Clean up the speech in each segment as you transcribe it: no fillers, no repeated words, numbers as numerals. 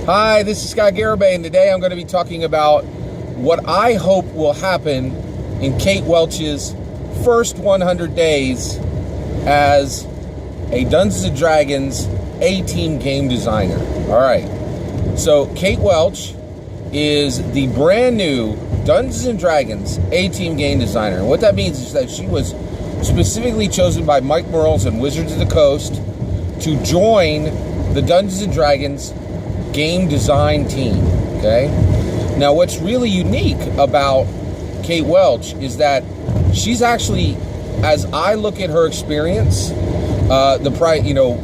Hi, this is Garibay, and today I'm going to be talking about what I hope will happen in Kate Welch's first 100 days as a Dungeons & Dragons A-Team game designer. All right, so Kate Welch is the brand new Dungeons & Dragons A-Team game designer. And what that means is that she was specifically chosen by Mike Mearls and Wizards of the Coast to join the Dungeons & Dragons game design team, okay? Now, what's really unique about Kate Welch is that she's actually, as I look at her experience,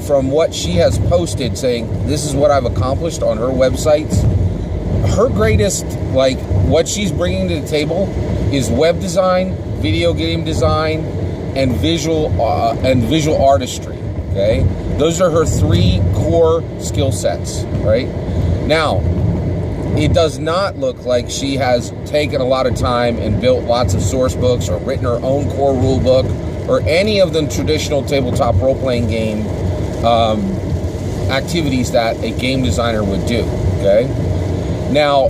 from what she has posted saying, this is what I've accomplished on her websites, her greatest, what she's bringing to the table is web design, video game design, and visual artistry, okay? Those are her three core skill sets, right? Now, it does not look like she has taken a lot of time and built lots of source books or written her own core rule book or any of the traditional tabletop role-playing game activities that a game designer would do, okay? Now,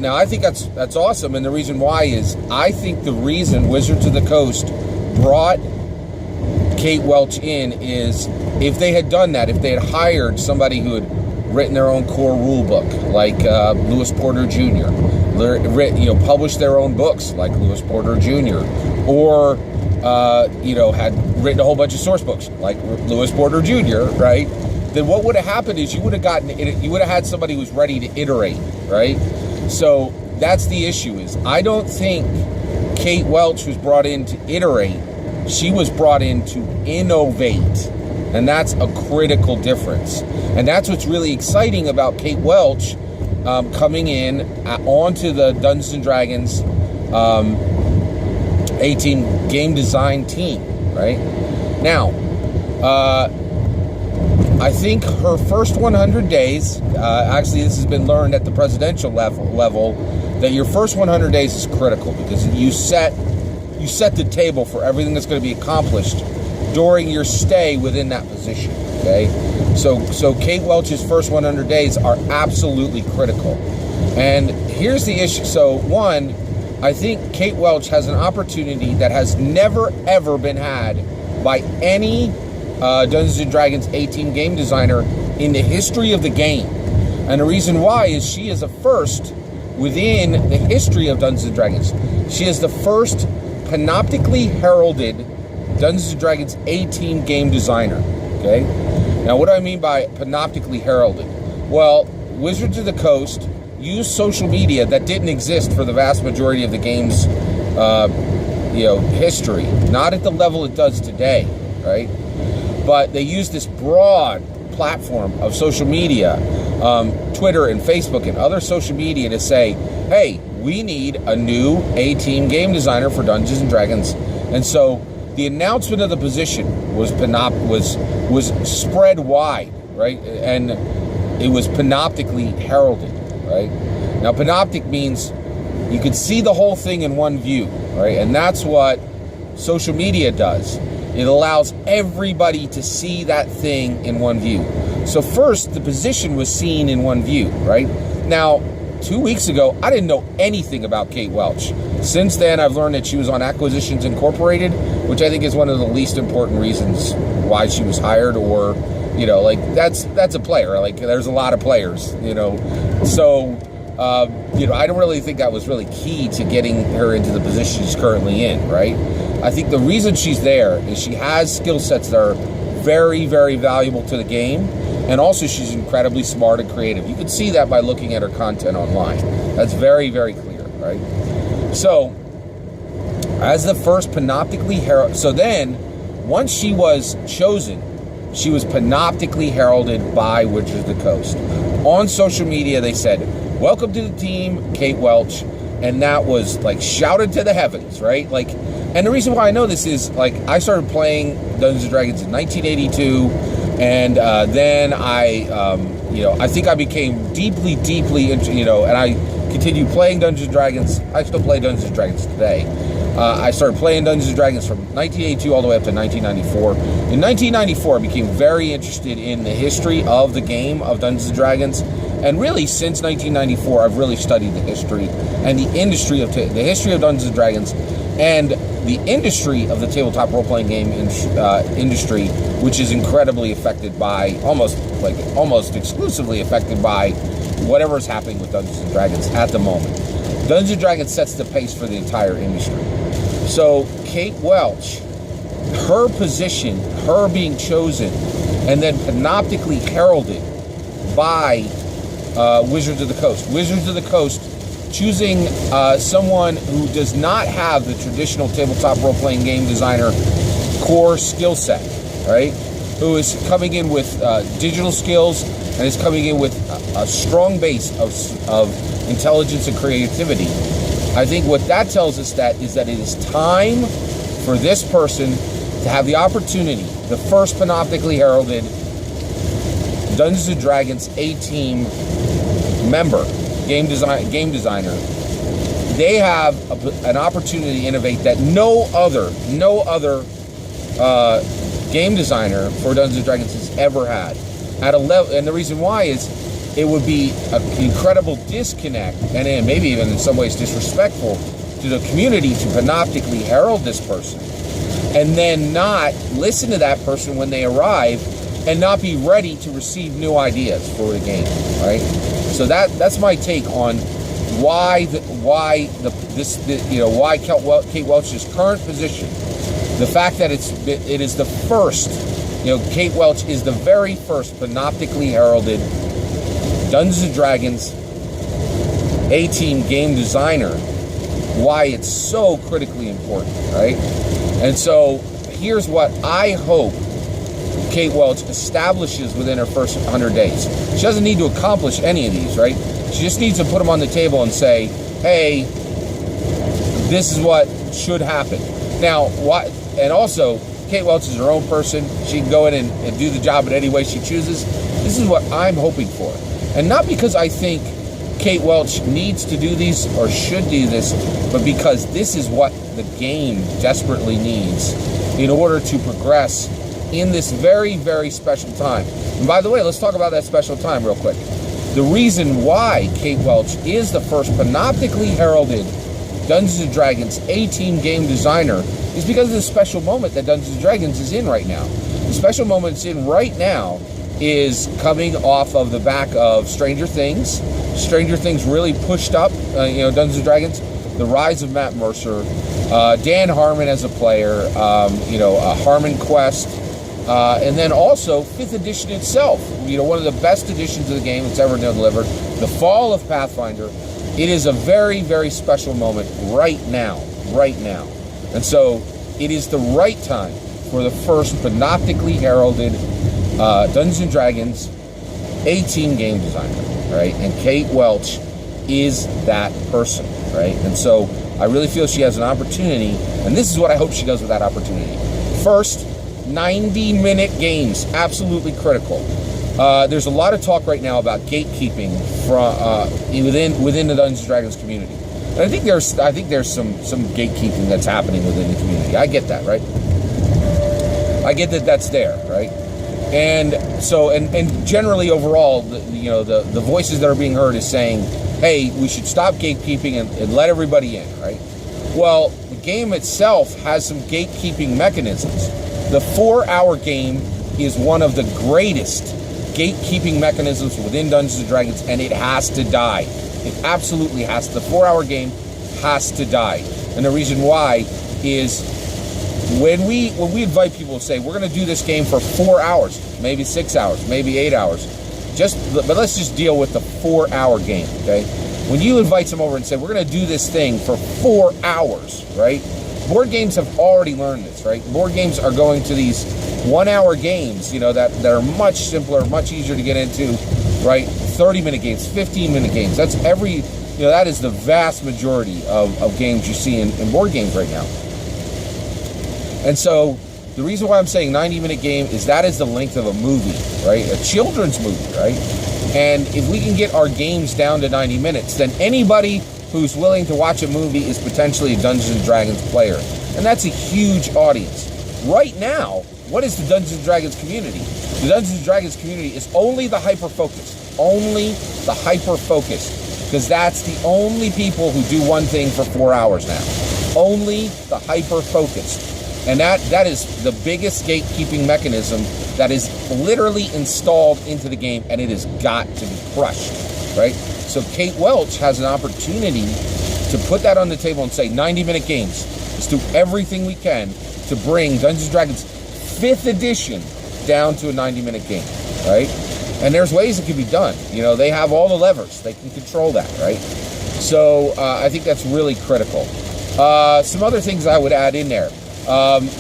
I think that's awesome, and the reason why is I think the reason Wizards of the Coast brought Kate Welch in is if they had done that, if they had hired somebody who had written their own core rule book, like Lewis Porter Jr., published their own books like Lewis Porter Jr., or had written a whole bunch of source books like Lewis Porter Jr., right? Then what would have happened is you would have had somebody who's ready to iterate, right? So that's the issue. Is I don't think Kate Welch was brought in to iterate. She was brought in to innovate, and that's a critical difference. And that's what's really exciting about Kate Welch coming in onto the Dungeons & Dragons A-Team game design team, right? Now, I think her first 100 days, actually this has been learned at the presidential level, that your first 100 days is critical because you set the table for everything that's going to be accomplished during your stay within that position, okay? So Kate Welch's first 100 days are absolutely critical. And here's the issue. So one, I think Kate Welch has an opportunity that has never, ever been had by any Dungeons & Dragons A-Team game designer in the history of the game. And the reason why is she is a first within the history of Dungeons & Dragons. She is the first panoptically heralded Dungeons & Dragons A-Team game designer, okay? Now, what do I mean by panoptically heralded? Well, Wizards of the Coast used social media that didn't exist for the vast majority of the game's, history. Not at the level it does today, right? But they used this broad platform of social media, Twitter and Facebook and other social media to say, hey, we need a new A-Team game designer for Dungeons & Dragons. And so the announcement of the position was spread wide, right? And it was panoptically heralded, right? Now, panoptic means you could see the whole thing in one view, right? And that's what social media does. It allows everybody to see that thing in one view. So first, the position was seen in one view, right? Now, 2 weeks ago, I didn't know anything about Kate Welch. Since then, I've learned that she was on Acquisitions Incorporated, which I think is one of the least important reasons why she was hired, or, that's a player. There's a lot of players, So, I don't really think that was really key to getting her into the position she's currently in, right? I think the reason she's there is she has skill sets that are very, very valuable to the game, and also she's incredibly smart and creative. You can see that by looking at her content online. That's very, very clear, right? So, as the first panoptically heralded, so then, once she was chosen, she was panoptically heralded by Wizards of the Coast. On social media, they said, welcome to the team, Kate Welch, and that was, shouted to the heavens, right? And the reason why I know this is, I started playing Dungeons & Dragons in 1982, and then I think I became deeply into, and I continued playing Dungeons & Dragons. I still play Dungeons & Dragons today. I started playing Dungeons & Dragons from 1982 all the way up to 1994. In 1994, I became very interested in the history of the game of Dungeons & Dragons. And really, since 1994, I've really studied the history and the industry of the history of Dungeons & Dragons and the industry of the tabletop role-playing game industry, which is incredibly affected by, almost exclusively affected by whatever is happening with Dungeons & Dragons at the moment. Dungeons & Dragons sets the pace for the entire industry. So Kate Welch, her position, her being chosen, and then panoptically heralded by Wizards of the Coast. Wizards of the Coast choosing someone who does not have the traditional tabletop role-playing game designer core skill set, right? Who is coming in with digital skills and is coming in with a strong base of intelligence and creativity. I think what that tells us is that it is time for this person to have the opportunity, the first panoptically heralded Dungeons & Dragons A-Team member, game designer. They have an opportunity to innovate that no other game designer for Dungeons & Dragons has ever had at a level. And the reason why is it would be an incredible disconnect, and maybe even in some ways disrespectful to the community to panoptically herald this person and then not listen to that person when they arrive and not be ready to receive new ideas for the game, right? So that's my take on why Kate Welch's current position, the fact that it is the first, Kate Welch is the very first panoptically heralded Dungeons & Dragons A-Team game designer, why it's so critically important, right? And so here's what I hope Kate Welch establishes within her first 100 days. She doesn't need to accomplish any of these, right? She just needs to put them on the table and say, hey, this is what should happen. Now, and also, Kate Welch is her own person. She can go in and do the job in any way she chooses. This is what I'm hoping for. And not because I think Kate Welch needs to do these or should do this, but because this is what the game desperately needs in order to progress in this very, very special time. And by the way, let's talk about that special time real quick. The reason why Kate Welch is the first panoptically heralded Dungeons & Dragons A-Team game designer is because of the special moment that Dungeons & Dragons is in right now. The special moment it's in right now is coming off of the back of Stranger Things. Stranger Things really pushed up, Dungeons & Dragons. The rise of Matt Mercer, Dan Harmon as a player, Harmon Quest, and then also 5th edition itself. One of the best editions of the game that's ever delivered. The fall of Pathfinder. It is a very, very special moment right now. And so it is the right time for the first panoptically heralded Dungeons & Dragons A-Team game designer, right? And Kate Welch is that person, right? And so I really feel she has an opportunity, and this is what I hope she does with that opportunity. First, 90-minute games, absolutely critical. There's a lot of talk right now about gatekeeping from within the Dungeons & Dragons community. And I think there's some gatekeeping that's happening within the community. I get that, right? I get that that's there, right? And so, and generally overall, the voices that are being heard is saying, hey, we should stop gatekeeping and let everybody in, right? Well, the game itself has some gatekeeping mechanisms. The 4-hour game is one of the greatest gatekeeping mechanisms within Dungeons & Dragons, and it has to die. It absolutely has to. The 4-hour game has to die. And the reason why is when we invite people to say, we're going to do this game for 4 hours, maybe 6 hours, maybe 8 hours, but let's just deal with the 4-hour game, okay? When you invite them over and say, we're going to do this thing for 4 hours, right? Board games have already learned this, right? Board games are going to these 1-hour games, that are much simpler, much easier to get into, right? 30-minute games, 15-minute games. That's that is the vast majority of games you see in board games right now. And so the reason why I'm saying 90-minute game is that is the length of a movie, right? A children's movie, right? And if we can get our games down to 90 minutes, then anybody who's willing to watch a movie is potentially a Dungeons & Dragons player. And that's a huge audience. Right now, what is the Dungeons & Dragons community? The Dungeons & Dragons community is only the hyper-focused. Only the hyper-focused. Because that's the only people who do one thing for 4 hours now. Only the hyper-focused. And that is the biggest gatekeeping mechanism that is literally installed into the game, and it has got to be crushed, right? So Kate Welch has an opportunity to put that on the table and say 90-minute games. Let's do everything we can to bring Dungeons & Dragons 5th edition down to a 90-minute game, right? And there's ways it can be done. You know, they have all the levers. They can control that, right? So I think that's really critical. Some other things I would add in there.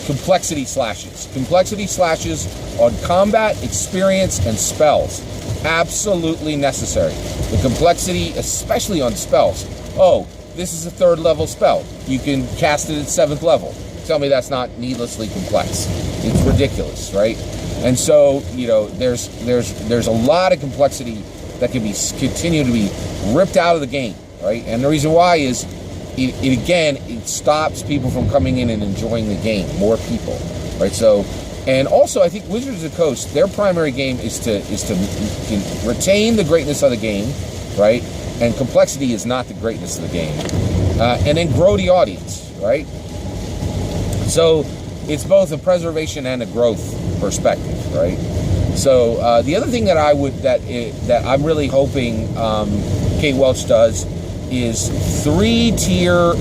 Complexity slashes. Complexity slashes on combat, experience, and spells. Absolutely necessary. The complexity, especially on spells. Oh, this is a 3rd level spell. You can cast it at 7th level. Tell me that's not needlessly complex. It's ridiculous, right? And so, you know, there's a lot of complexity that can be continue to be ripped out of the game, right? And the reason why is it stops people from coming in and enjoying the game, more people, right? So, and also I think Wizards of the Coast, their primary game is to retain the greatness of the game, right? And complexity is not the greatness of the game. And then grow the audience, right? So it's both a preservation and a growth perspective, right? So the other thing that that I'm really hoping Kate Welch does is three-tier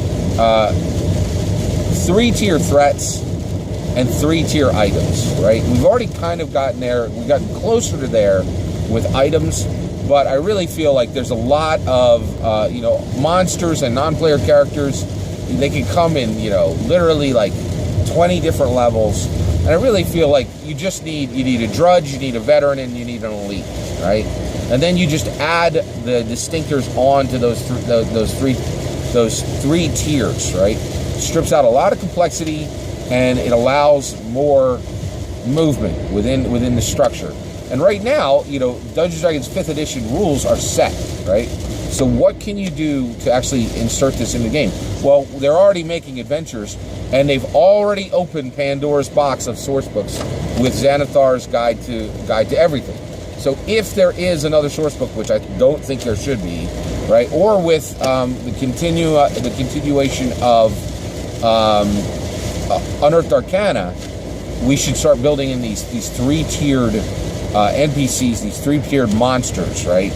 threats and 3-tier items, right? We've already kind of gotten there. We've gotten closer to there with items, but I really feel like there's a lot of, monsters and non-player characters. They can come in, literally like 20 different levels. And I really feel like you need a drudge, you need a veteran, and you need an elite, right? And then you just add the distinctors on to those three tiers, right? Strips out a lot of complexity, and it allows more movement within the structure. And right now, Dungeons & Dragons 5th edition rules are set, right? So what can you do to actually insert this in the game? Well, they're already making adventures, and they've already opened Pandora's box of source books with Xanathar's Guide to Everything. So if there is another source book, which I don't think there should be, right, or with the continuation of Unearthed Arcana, we should start building in these 3-tiered NPCs, these 3-tiered monsters, right?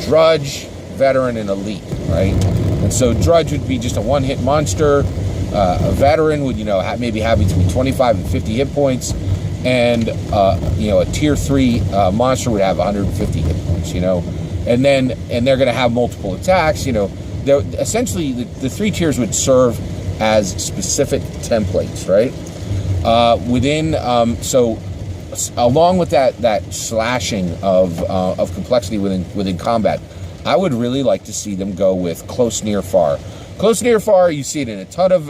Drudge, veteran, and elite, right? And so Drudge would be just a one-hit monster. A veteran would, maybe have between 25 and 50 hit points, and a tier 3 monster would have 150 hit points, and they're going to have multiple attacks. They're essentially the 3 tiers would serve as specific templates, right? So along with that slashing of complexity within combat, I would really like to see them go with close, near, far. Close, near, far, you see it in a ton of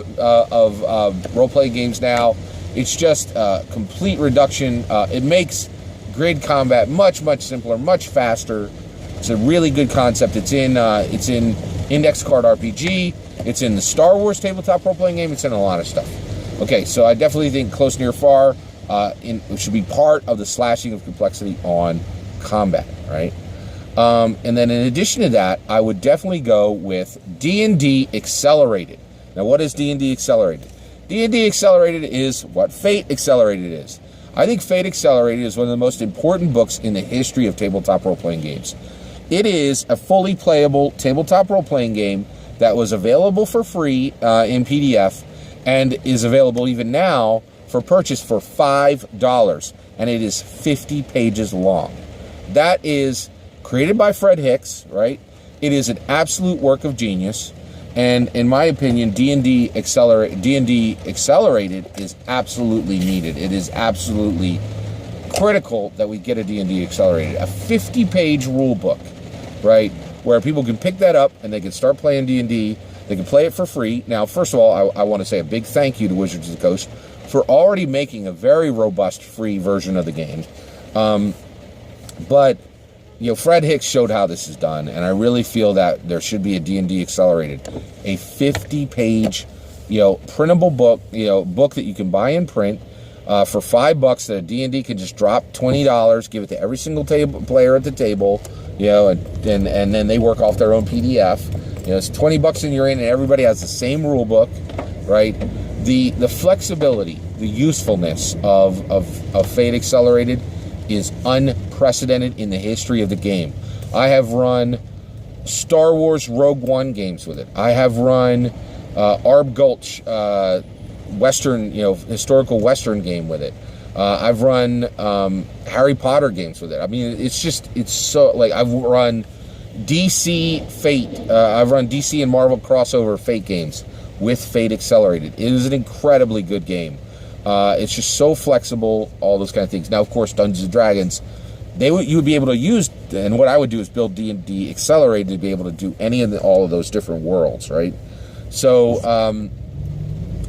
role-playing games now. It's just a complete reduction. It makes grid combat much, much simpler, much faster. It's a really good concept. It's in Index Card RPG. It's in the Star Wars tabletop role-playing game. It's in a lot of stuff. Okay, so I definitely think close, near, far it should be part of the slashing of complexity on combat, right? And then in addition to that, I would definitely go with D&D Accelerated. Now, what is D&D Accelerated? D&D Accelerated is what Fate Accelerated is. I think Fate Accelerated is one of the most important books in the history of tabletop role-playing games. It is a fully playable tabletop role-playing game that was available for free in PDF and is available even now for purchase for $5, and it is 50 pages long. That is created by Fred Hicks, right? It is an absolute work of genius, and in my opinion, D&D Accelerated is absolutely needed. It is absolutely critical that we get a D&D Accelerated, a 50-page rule book, right, where people can pick that up and they can start playing D&D. They can play it for free. Now, first of all, I want to say a big thank you to Wizards of the Coast for already making a very robust free version of the game. But Fred Hicks showed how this is done, and I really feel that there should be a D&D Accelerated, a 50-page, printable book, book that you can buy in print for $5 that a D&D can just drop $20, give it to every single player at the table, and then they work off their own PDF. It's $20 and you're in, and everybody has the same rule book, right? The flexibility, the usefulness of Fate Accelerated is unprecedented in the history of the game. I have run Star Wars Rogue One games with it. I have run Arb Gulch Western, historical Western game with it. I've run Harry Potter games with it. I mean, it's so, like, I've run DC Fate. I've run DC and Marvel crossover Fate games with Fate Accelerated. It is an incredibly good game. It's just so flexible, all those kind of things. Now, of course, Dungeons & Dragons, you would be able to use, and what I would do is build D&D Accelerated to be able to do any of all of those different worlds, right? So,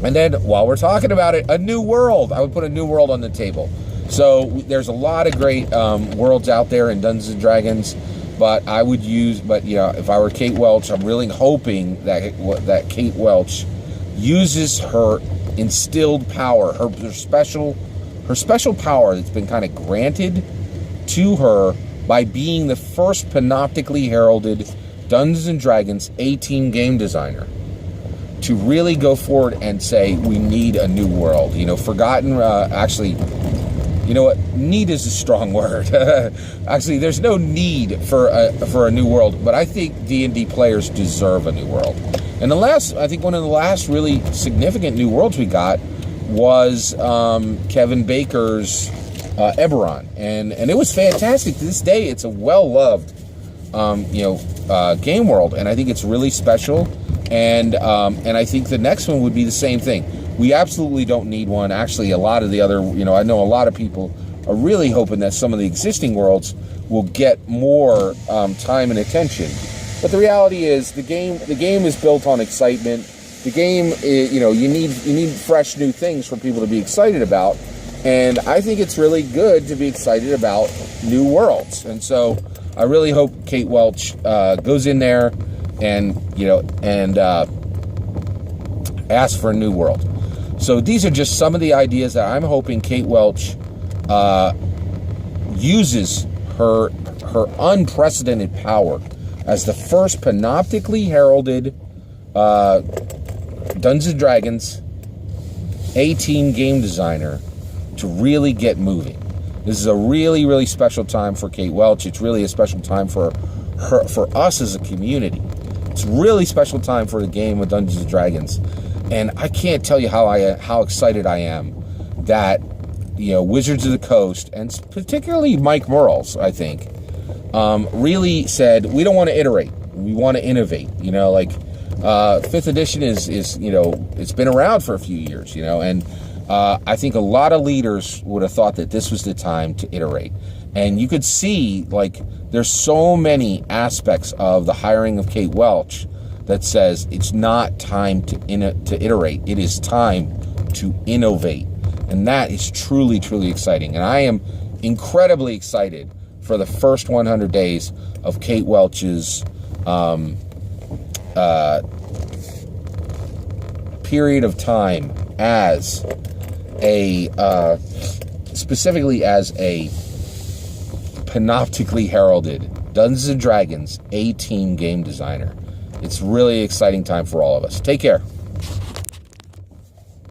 and then while we're talking about it, a new world. I would put a new world on the table. So there's a lot of great worlds out there in Dungeons & Dragons, but if I were Kate Welch, I'm really hoping that Kate Welch uses her instilled power, her special power that's been kind of granted to her by being the first panoptically heralded Dungeons & Dragons A-team game designer, to really go forward and say, we need a new world. Forgotten, actually, need is a strong word. Actually, there's no need for a new world, but I think D&D players deserve a new world. And I think one of the last really significant new worlds we got was Kevin Baker's Eberron, and it was fantastic. To this day, it's a well-loved game world, and I think it's really special. And I think the next one would be the same thing. We absolutely don't need one. Actually, a lot of the other, I know a lot of people are really hoping that some of the existing worlds will get more time and attention. But the reality is, the game is built on excitement. The game is, you need fresh new things for people to be excited about. And I think it's really good to be excited about new worlds. And so I really hope Kate Welch goes in there and ask for a new world. So these are just some of the ideas that I'm hoping Kate Welch uses her unprecedented power as the first panoptically heralded Dungeons & Dragons A-team game designer to really get moving. This is a really, really special time for Kate Welch. It's really a special time for us as a community. It's a really special time for the game of Dungeons & Dragons. And I can't tell you how excited I am that, Wizards of the Coast, and particularly Mike Merles, I think, really said, we don't want to iterate. We want to innovate. 5th edition is it's been around for a few years, and I think a lot of leaders would have thought that this was the time to iterate. And you could see, there's so many aspects of the hiring of Kate Welch that says it's not time to iterate. It is time to innovate. And that is truly, truly exciting. And I am incredibly excited for the first 100 days of Kate Welch's period of time as specifically as a panoptically heralded Dungeons & Dragons A-team game designer. It's really exciting time for all of us. Take care.